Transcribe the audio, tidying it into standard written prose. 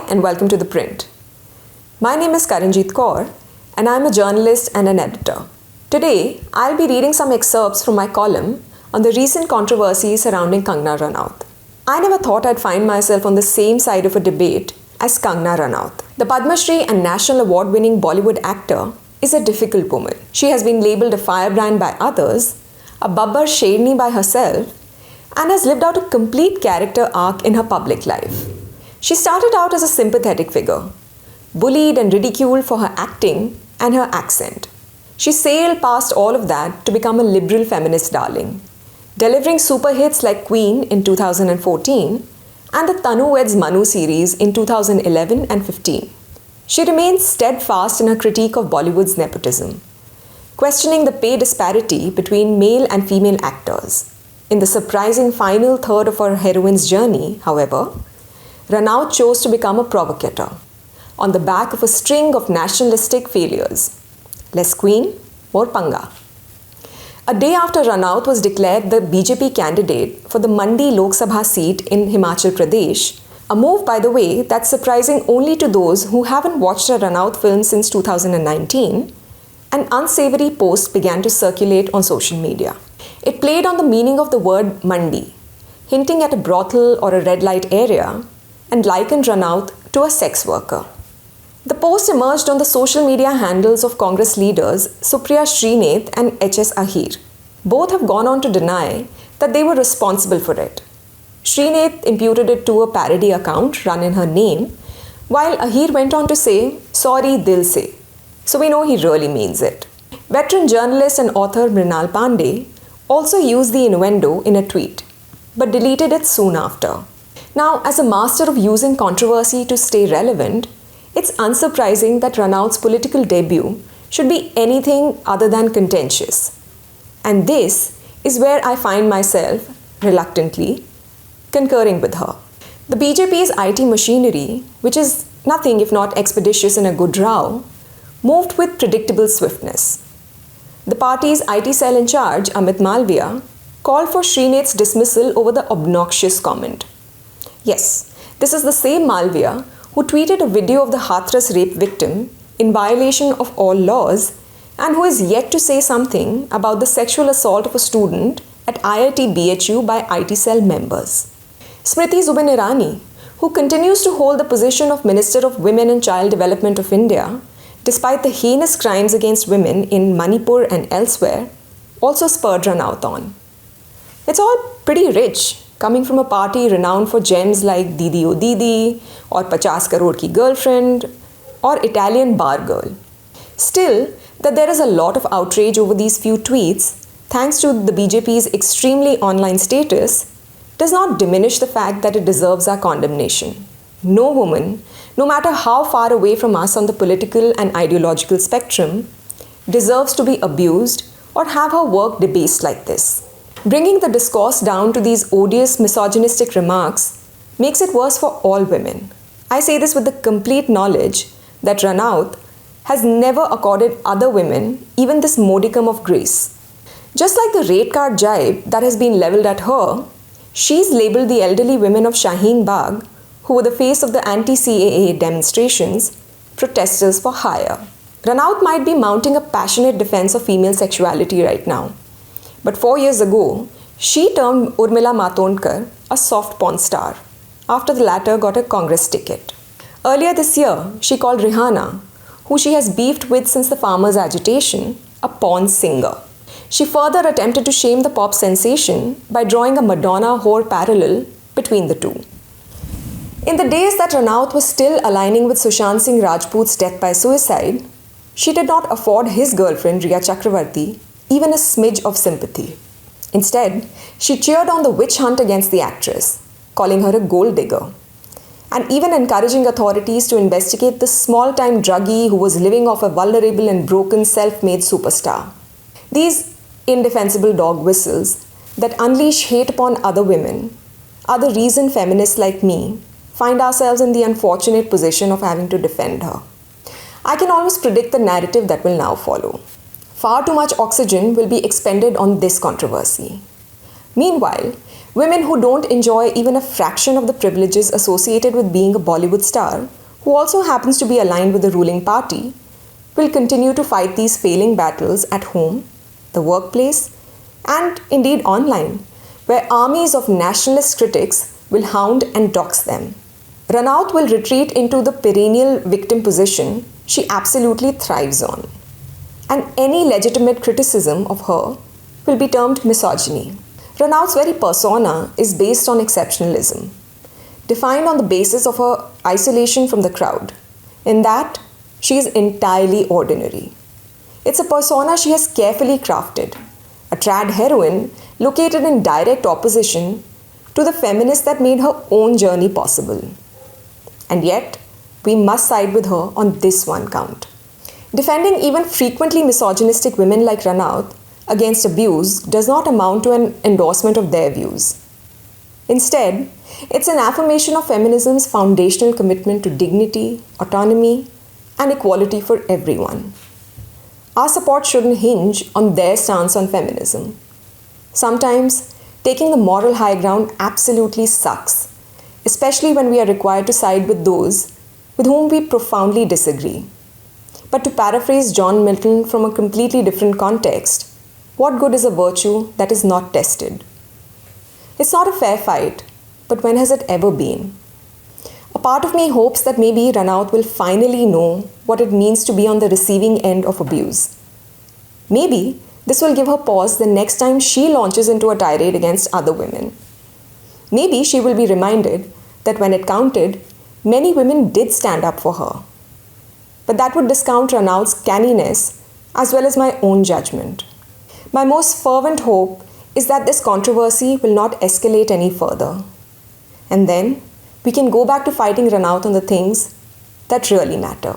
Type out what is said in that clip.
and welcome to ThePrint. My name is Karanjeet Kaur and I'm a journalist and an editor. Today, I'll be reading some excerpts from my column on the recent controversy surrounding Kangana Ranaut. I never thought I'd find myself on the same side of a debate as Kangana Ranaut. The Padma Shri and National Award-winning Bollywood actor is a difficult woman. She has been labelled a firebrand by others, a babbar sherni by herself, and has lived out a complete character arc in her public life. She started out as a sympathetic figure, bullied and ridiculed for her acting and her accent. She sailed past all of that to become a liberal feminist darling, delivering super hits like Queen in 2014 and the Tanu Weds Manu series in 2011 and 15. She remains steadfast in her critique of Bollywood's nepotism, questioning the pay disparity between male and female actors. In the surprising final third of her heroine's journey, however, Ranaut chose to become a provocateur on the back of a string of nationalistic failures. Less Queen, more Panga. A day after Ranaut was declared the BJP candidate for the Mandi Lok Sabha seat in Himachal Pradesh, a move, by the way, that's surprising only to those who haven't watched a Ranaut film since 2019, an unsavory post began to circulate on social media. It played on the meaning of the word Mandi, hinting at a brothel or a red light area, and likened Ranaut to a sex worker. The post emerged on the social media handles of Congress leaders Supriya Srinath and H.S. Ahir. Both have gone on to deny that they were responsible for it. Srinath imputed it to a parody account run in her name, while Ahir went on to say, "Sorry, dil se." So we know he really means it. Veteran journalist and author Mrinal Pandey also used the innuendo in a tweet, but deleted it soon after. Now, as a master of using controversy to stay relevant, it's unsurprising that Ranaut's political debut should be anything other than contentious. And this is where I find myself, reluctantly, concurring with her. The BJP's IT machinery, which is nothing if not expeditious in a good row, moved with predictable swiftness. The party's IT cell in charge, Amit Malviya, called for Srinath's dismissal over the obnoxious comment. Yes, this is the same Malviya who tweeted a video of the Hathras rape victim in violation of all laws and who is yet to say something about the sexual assault of a student at IIT BHU by IT cell members. Smriti Zubin Irani, who continues to hold the position of Minister of Women and Child Development of India, despite the heinous crimes against women in Manipur and elsewhere, also spurred Ranaut on. It's all pretty rich, coming from a party renowned for gems like Didi O Didi or 50 Crore Ki Girlfriend or Italian Bar Girl. Still, that there is a lot of outrage over these few tweets, thanks to the BJP's extremely online status, does not diminish the fact that it deserves our condemnation. No woman, no matter how far away from us on the political and ideological spectrum, deserves to be abused or have her work debased like this. Bringing the discourse down to these odious misogynistic remarks makes it worse for all women. I say this with the complete knowledge that Ranaut has never accorded other women even this modicum of grace. Just like the rate card jibe that has been levelled at her, she's labelled the elderly women of Shaheen Bagh, who were the face of the anti-CAA demonstrations, protesters for hire. Ranaut might be mounting a passionate defence of female sexuality right now. But 4 years ago, she termed Urmila Matondkar a soft porn star after the latter got a Congress ticket. Earlier this year, she called Rihanna, who she has beefed with since the farmers' agitation, a porn singer. She further attempted to shame the pop sensation by drawing a Madonna whore parallel between the two. In the days that Ranaut was still aligning with Sushant Singh Rajput's death by suicide, she did not afford his girlfriend Riya Chakravarti even a smidge of sympathy. Instead, she cheered on the witch hunt against the actress, calling her a gold digger, and even encouraging authorities to investigate the small-time druggie who was living off a vulnerable and broken self-made superstar. These indefensible dog whistles that unleash hate upon other women are the reason feminists like me find ourselves in the unfortunate position of having to defend her. I can almost predict the narrative that will now follow. Far too much oxygen will be expended on this controversy. Meanwhile, Women who don't enjoy even a fraction of the privileges associated with being a Bollywood star, who also happens to be aligned with the ruling party, will continue to fight these failing battles at home, the workplace, and indeed online, where armies of nationalist critics will hound and dox them. Ranaut will retreat into the perennial victim position she absolutely thrives on, and any legitimate criticism of her will be termed misogyny. Ranaut's very persona is based on exceptionalism, defined on the basis of her isolation from the crowd, in that she is entirely ordinary. It's a persona she has carefully crafted, a trad heroine located in direct opposition to the feminist that made her own journey possible. And yet, we must side with her on this one count. Defending even frequently misogynistic women like Ranaut against abuse does not amount to an endorsement of their views. Instead, it's an affirmation of feminism's foundational commitment to dignity, autonomy, and equality for everyone. Our support shouldn't hinge on their stance on feminism. Sometimes, taking the moral high ground absolutely sucks, especially when we are required to side with those with whom we profoundly disagree. But to paraphrase John Milton from a completely different context, what good is a virtue that is not tested? It's not a fair fight, but when has it ever been? A part of me hopes that maybe Ranaut will finally know what it means to be on the receiving end of abuse. Maybe this will give her pause the next time she launches into a tirade against other women. Maybe she will be reminded that when it counted, many women did stand up for her. But that would discount Ranaut's canniness as well as my own judgment. My most fervent hope is that this controversy will not escalate any further. And then we can go back to fighting Ranaut on the things that really matter.